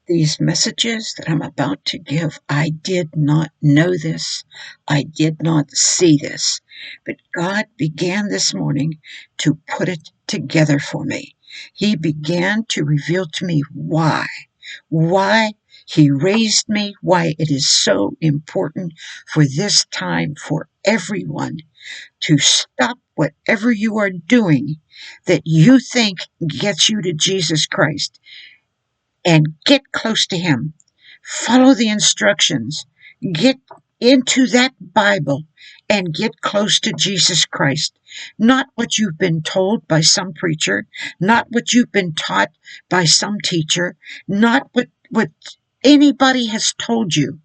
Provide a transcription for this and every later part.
These messages that I'm about to give, I did not know this. I did not see this. But God began this morning to put it together for me. He began to reveal to me why He raised me, why it is so important for this time for everyone to stop whatever you are doing that you think gets you to Jesus Christ and get close to Him. Follow the instructions. Get into that Bible and get close to Jesus Christ. Not what you've been told by some preacher, not what you've been taught by some teacher, not what anybody has told you.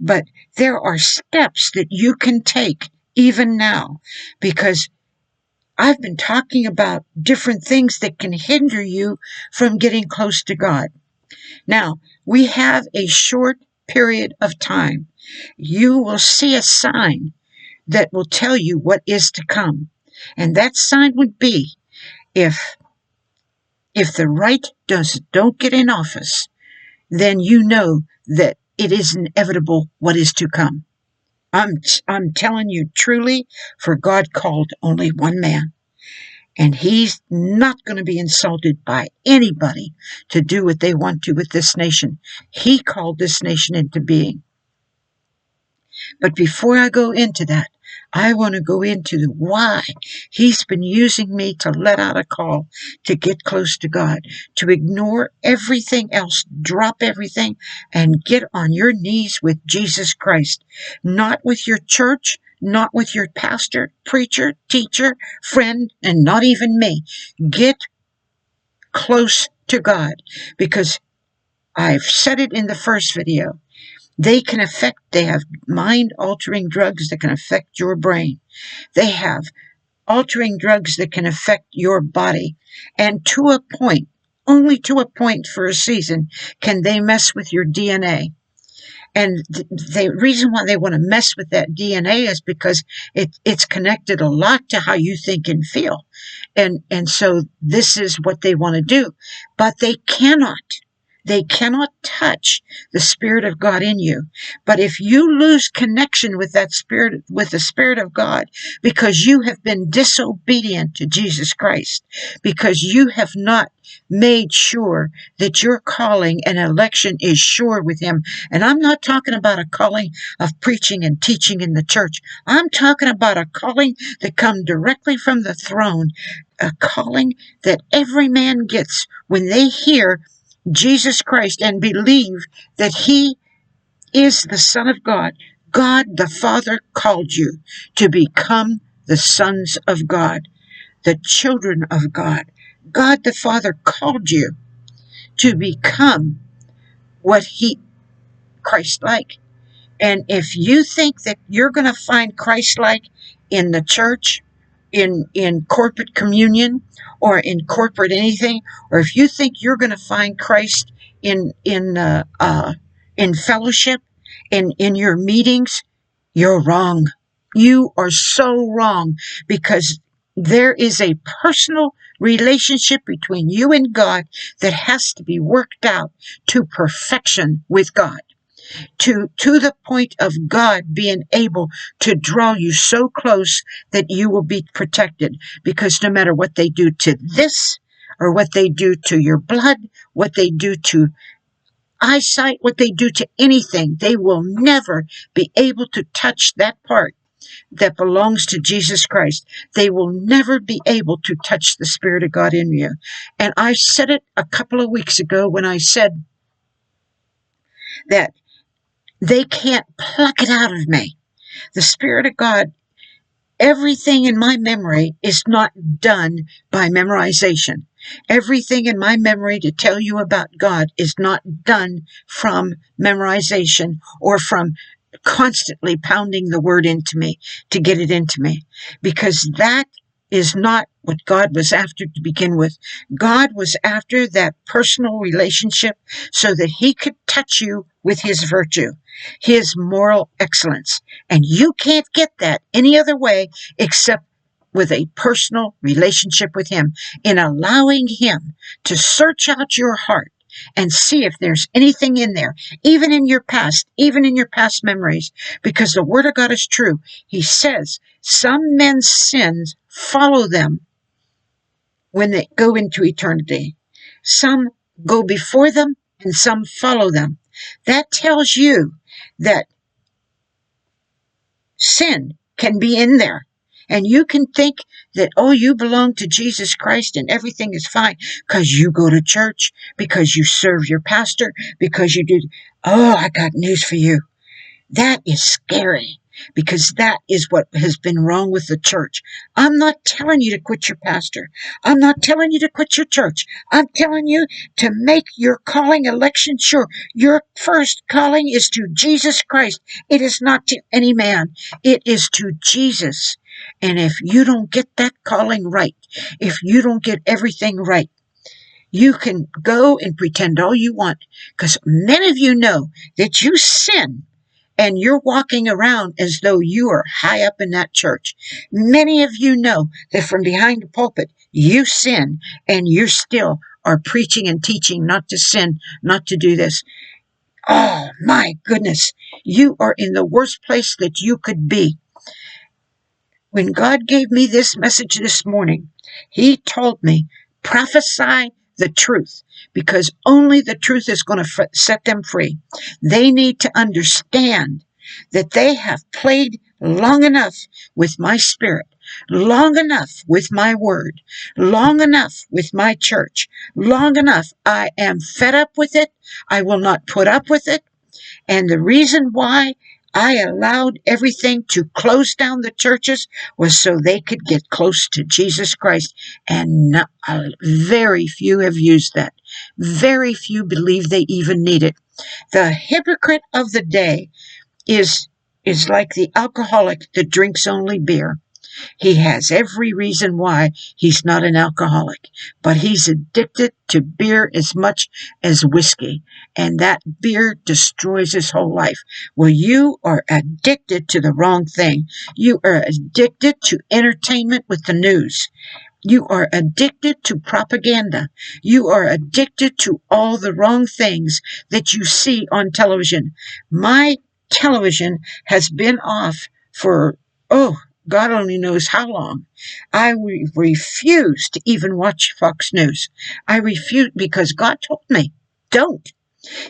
But there are steps that you can take even now, because I've been talking about different things that can hinder you from getting close to God. Now, we have a short period of time. You will see a sign that will tell you what is to come. And that sign would be if the right don't get in office, then you know that it is inevitable what is to come. I'm telling you truly, for God called only one man. And He's not going to be insulted by anybody to do what they want to with this nation. He called this nation into being. But before I go into that, I want to go into the why He's been using me to let out a call to get close to God, to ignore everything else, drop everything, and get on your knees with Jesus Christ. Not with your church, not with your pastor, preacher, teacher, friend, and not even me. Get close to God, because I've said it in the first video. They have mind-altering drugs that can affect your brain. They have altering drugs that can affect your body. And to a point, only to a point for a season, can they mess with your DNA. And the reason why they want to mess with that DNA is because it's connected a lot to how you think and feel. And so this is what they want to do. But they cannot touch the Spirit of God in you. But if you lose connection with that Spirit, with the Spirit of God, because you have been disobedient to Jesus Christ, because you have not made sure that your calling and election is sure with Him. And I'm not talking about a calling of preaching and teaching in the church. I'm talking about a calling that comes directly from the throne, a calling that every man gets when they hear Jesus Christ and believe that He is the Son of God. God the Father called you to become the sons of God, the children of God. God the Father called you to become Christ-like. And if you think that you're going to find Christ-like in the church, in corporate communion, or in corporate anything, or if you think you're going to find Christ in fellowship, in your meetings, you're wrong. You are so wrong, because there is a personal relationship between you and God that has to be worked out to perfection with God. To the point of God being able to draw you so close that you will be protected. Because no matter what they do to this, or what they do to your blood, what they do to eyesight, what they do to anything, they will never be able to touch that part that belongs to Jesus Christ. They will never be able to touch the Spirit of God in you. And I said it a couple of weeks ago when I said that they can't pluck it out of me. The Spirit of God, everything in my memory is not done by memorization. Everything in my memory to tell you about God is not done from memorization or from constantly pounding the word into me to get it into me. Because that is not what God was after to begin with. God was after that personal relationship so that He could touch you with His virtue, His moral excellence. And you can't get that any other way except with a personal relationship with Him, in allowing Him to search out your heart and see if there's anything in there, even in your past memories, because the Word of God is true. He says some men's sins follow them when they go into eternity. Some go before them and some follow them. That tells you that sin can be in there. And you can think that, oh, you belong to Jesus Christ and everything is fine because you go to church, because you serve your pastor, because you do. Oh, I got news for you. That is scary, because that is what has been wrong with the church. I'm not telling you to quit your pastor. I'm not telling you to quit your church. I'm telling you to make your calling election sure. Your first calling is to Jesus Christ. It is not to any man. It is to Jesus. And if you don't get that calling right, if you don't get everything right, you can go and pretend all you want, because many of you know that you sin and you're walking around as though you are high up in that church. Many of you know that from behind the pulpit, you sin and you still are preaching and teaching not to sin, not to do this. Oh my goodness, you are in the worst place that you could be. When God gave me this message this morning, He told me, prophesy the truth, because only the truth is going to set them free. They need to understand that they have played long enough with my spirit, long enough with my word, long enough with my church, long enough. I am fed up with it. I will not put up with it. And the reason why I allowed everything to close down the churches was so they could get close to Jesus Christ. And not, very few have used that. Very few believe they even need it. The hypocrite of the day is like the alcoholic that drinks only beer. He has every reason why he's not an alcoholic, but he's addicted to beer as much as whiskey, and that beer destroys his whole life. Well, you are addicted to the wrong thing. You are addicted to entertainment with the news. You are addicted to propaganda. You are addicted to all the wrong things that you see on television. My television has been off for, God only knows how long. I refuse to even watch Fox News. I refuse, because God told me, don't.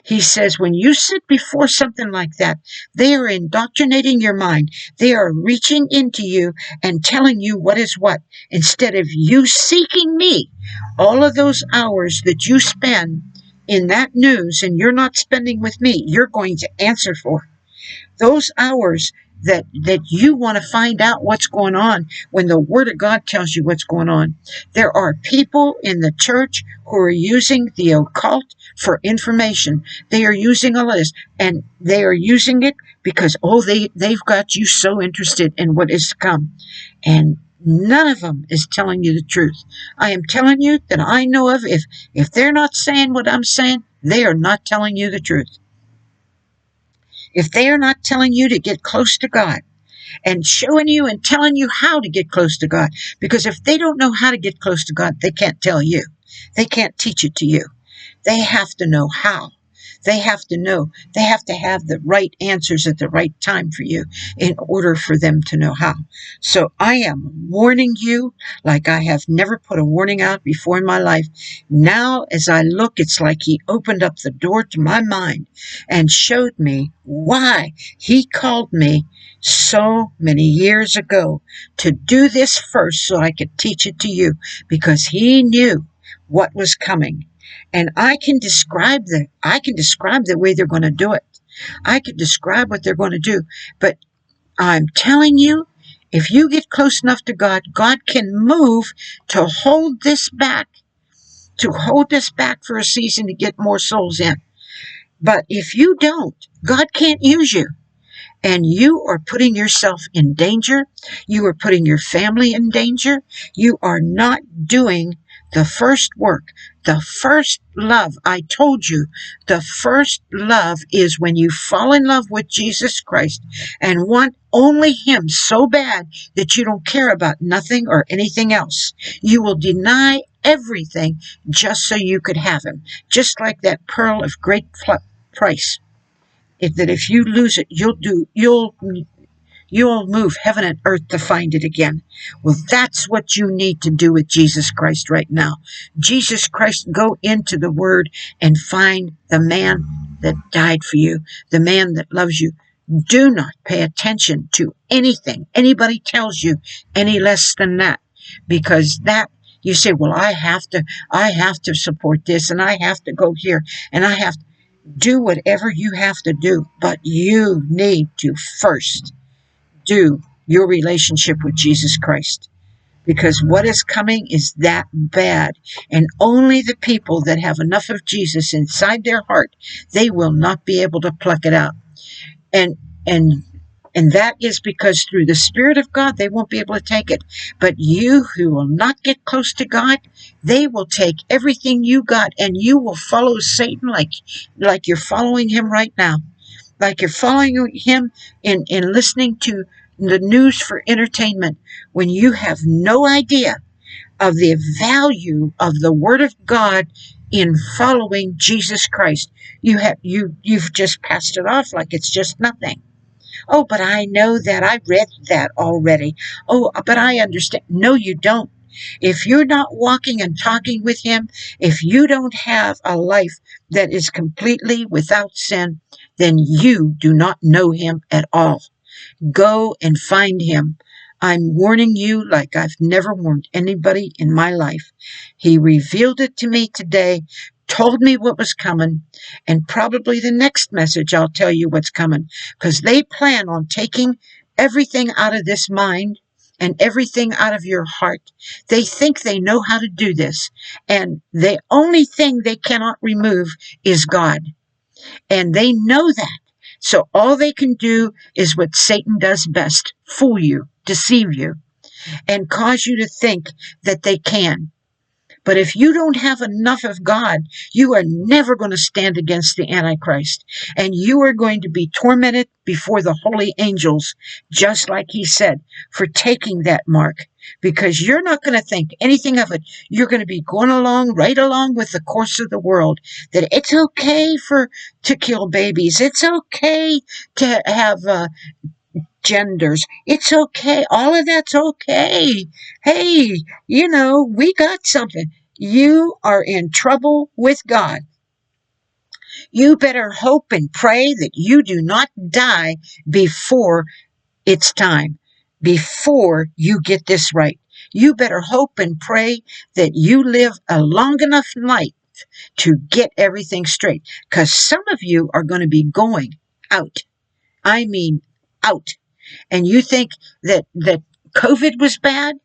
He says, when you sit before something like that, they are indoctrinating your mind. They are reaching into you and telling you what is what, instead of you seeking me. All of those hours that you spend in that news and you're not spending with me, you're going to answer for. Those hours that you want to find out what's going on when the Word of God tells you what's going on. There are people in the church who are using the occult for information. They are using all this, and they are using it because, they've got you so interested in what is to come. And none of them is telling you the truth. I am telling you that I know of. If they're not saying what I'm saying, they are not telling you the truth. If they are not telling you to get close to God and showing you and telling you how to get close to God, because if they don't know how to get close to God, they can't tell you. They can't teach it to you. They have to know how. They have to know. They have to have the right answers at the right time for you in order for them to know how. So I am warning you like I have never put a warning out before in my life. Now, as I look, it's like He opened up the door to my mind and showed me why He called me so many years ago to do this first so I could teach it to you, because He knew what was coming. And I can describe the way they're going to do it. I can describe what they're going to do. But I'm telling you, if you get close enough to God, God can move to hold this back for a season to get more souls in. But if you don't, God can't use you. And you are putting yourself in danger. You are putting your family in danger. You are not doing the first work. The first love, I told you, the first love is when you fall in love with Jesus Christ and want only Him so bad that you don't care about nothing or anything else. You will deny everything just so you could have him. Just like that pearl of great price. That if you lose it, you'll move heaven and earth to find it again. Well, that's what you need to do with Jesus Christ right now. Jesus Christ, go into the Word and find the man that died for you, the man that loves you. Do not pay attention to anything anybody tells you any less than that, because that, you say, well, I have to support this, and I have to go here, and I have to do whatever you have to do, but you need to first do your relationship with Jesus Christ, because what is coming is that bad, and only the people that have enough of Jesus inside their heart, they will not be able to pluck it out. And and and that is because through the Spirit of God, they won't be able to take it. But you who will not get close to God, they will take everything you got, and you will follow Satan like you're following him right now. Like you're following him in listening to the news for entertainment, when you have no idea of the value of the Word of God in following Jesus Christ. You've just passed it off like it's just nothing. Oh, but I know that. I read that already. Oh, but I understand. No, you don't. If you're not walking and talking with him, if you don't have a life that is completely without sin, then you do not know him at all. Go and find him. I'm warning you like I've never warned anybody in my life. He revealed it to me today, told me what was coming, and probably the next message I'll tell you what's coming, because they plan on taking everything out of this mind and everything out of your heart. They think they know how to do this, and the only thing they cannot remove is God, and they know that. So all they can do is what Satan does best: fool you, deceive you, and cause you to think that they can. But if you don't have enough of God, you are never going to stand against the Antichrist. And you are going to be tormented before the holy angels, just like he said, for taking that mark. Because you're not going to think anything of it. You're going to be going along, right along with the course of the world, that it's okay to kill babies. It's okay to have genders. It's okay. All of that's okay. Hey, we got something. You are in trouble with God. You better hope and pray that you do not die before it's time, before you get this right. You better hope and pray that you live a long enough life to get everything straight, because some of you are going to be going out. I mean, out. And you think that COVID was bad?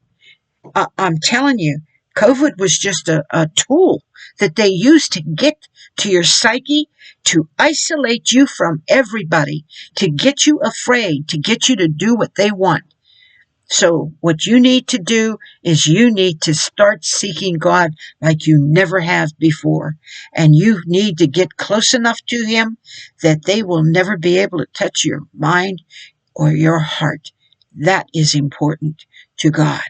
I'm telling you, COVID was just a tool that they used to get to your psyche, to isolate you from everybody, to get you afraid, to get you to do what they want. So what you need to do is you need to start seeking God like you never have before. And you need to get close enough to him that they will never be able to touch your mind or your heart. That is important to God.